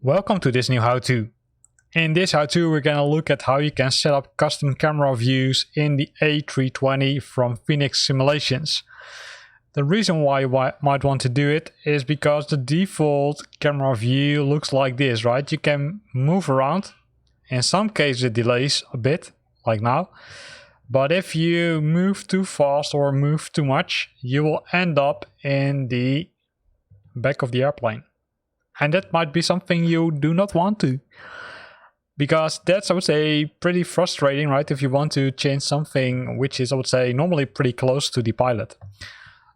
Welcome to this new how-to. In this how-to we're gonna look at how you can set up custom camera views in the A320 from Fenix Simulations. The reason why you might want to do it is because the default camera view looks like this, right? You can move around. In some cases it delays a bit, like now. But if you move too fast or move too much, you will end up in the back of the airplane. And that might be something you do not want to. Because that's, I would say, pretty frustrating, right? If you want to change something which is, I would say, normally pretty close to the pilot.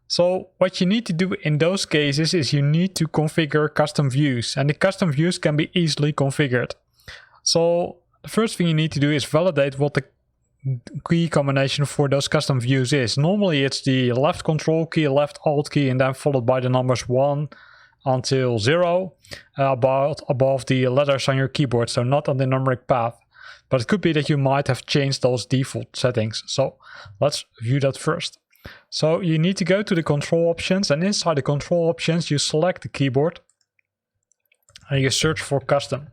So what you need to do in those cases is you need to configure custom views. And the custom views can be easily configured. So the first thing you need to do is validate what the key combination for those custom views is. Normally it's the left control key, left alt key, and then followed by the numbers 1 until 0 above the letters on your keyboard, so not on the numeric path. But it could be that you might have changed those default settings. So let's view that first. So you need to go to the control options, and inside the control options you select the keyboard and you search for custom.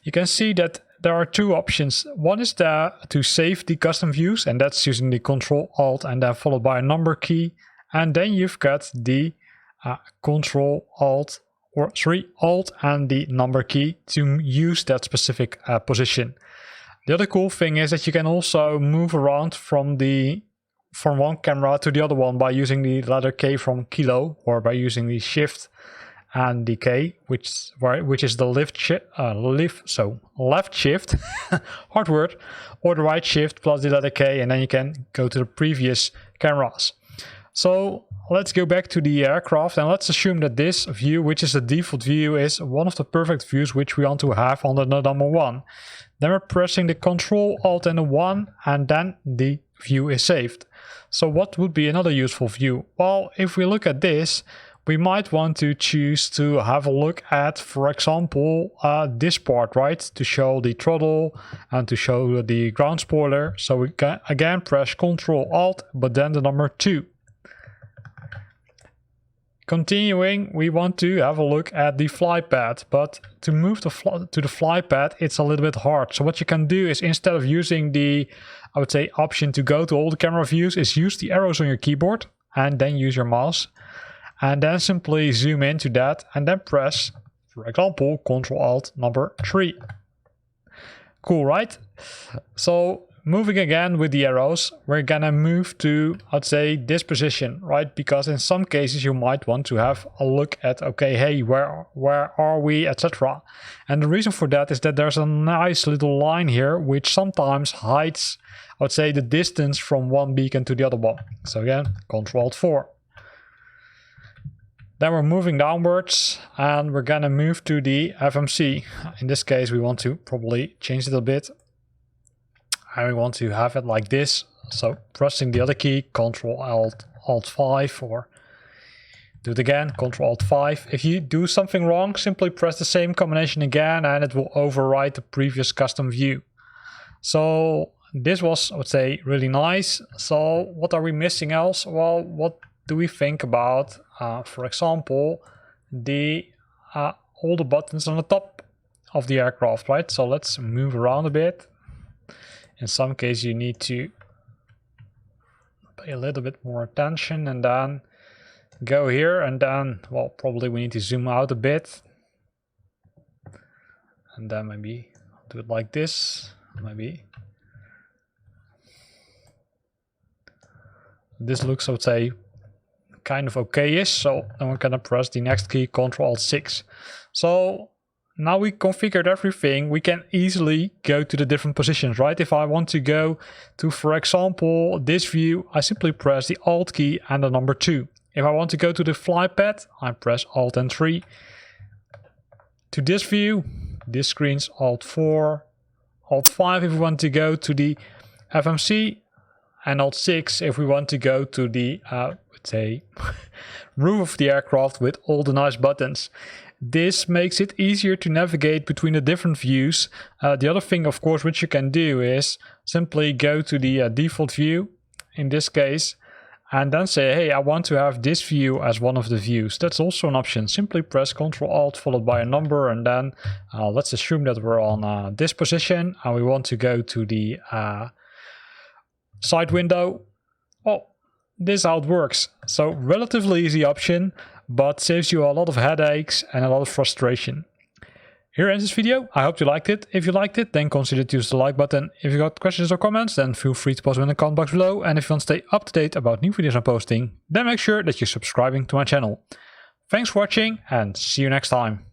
You can see that there are two options. One is to save the custom views, and that's using the control alt and then followed by a number key. And then you've got the alt and the number key to use that specific position. The other cool thing is that you can also move around from one camera to the other one by using the letter K from kilo, or by using the shift and the K, which is the left shift, hard word, or the right shift plus the letter K, and then you can go to the previous cameras. So let's go back to the aircraft, and let's assume that this view, which is the default view, is one of the perfect views which we want to have under the number 1. Then we're pressing the control alt and the 1, and then the view is saved. So what would be another useful view? Well, if we look at this, we might want to choose to have a look at, for example, this part, right? To show the throttle and to show the ground spoiler. So we can again press Ctrl Alt, but then the number 2. Continuing, we want to have a look at the fly pad, but to move to the fly pad, it's a little bit hard. So what you can do is, instead of using the, I would say, option to go to all the camera views, is use the arrows on your keyboard and then use your mouse. And then simply zoom into that and then press, for example, Ctrl Alt number 3. Cool, right? So moving again with the arrows, we're gonna move to, I'd say, this position, right? Because in some cases you might want to have a look at, okay, hey, where are we, etc. And the reason for that is that there's a nice little line here which sometimes hides, I would say, the distance from one beacon to the other one. So again, Ctrl Alt 4. Then we're moving downwards and we're gonna move to the FMC. In this case, we want to probably change it a bit. And we want to have it like this. So pressing the other key, Ctrl Alt 5, or do it again, Ctrl Alt 5. If you do something wrong, simply press the same combination again and it will overwrite the previous custom view. So this was, I would say, really nice. So what are we missing else? Well, what do we think about, for example, all the buttons on the top of the aircraft, right? So let's move around a bit. In some cases you need to pay a little bit more attention and then go here, and then, well, probably we need to zoom out a bit. And then maybe do it like this, maybe. This looks, I would say, kind of okay-ish, so then we're gonna press the next key, Ctrl Alt 6. So now we configured everything, we can easily go to the different positions, right? If I want to go to, for example, this view, I simply press the Alt key and the number 2. If I want to go to the fly pad, I press Alt and 3. To this view, this screen's Alt 4, Alt 5 if we want to go to the FMC, and Alt 6 if we want to go to the, let's say, roof of the aircraft with all the nice buttons. This makes it easier to navigate between the different views. The other thing, of course, which you can do is simply go to the default view, in this case, and then say, hey, I want to have this view as one of the views. That's also an option. Simply press Ctrl-Alt followed by a number, and then let's assume that we're on this position and we want to go to the side window. Oh, this is how it works. So relatively easy option, but saves you a lot of headaches and a lot of frustration. Here ends this video. I hope you liked it. If you liked it, then consider to use the like button. If you got questions or comments, then feel free to post them in the comment box below. And if you want to stay up to date about new videos I'm posting, then make sure that you're subscribing to my channel. Thanks for watching and see you next time.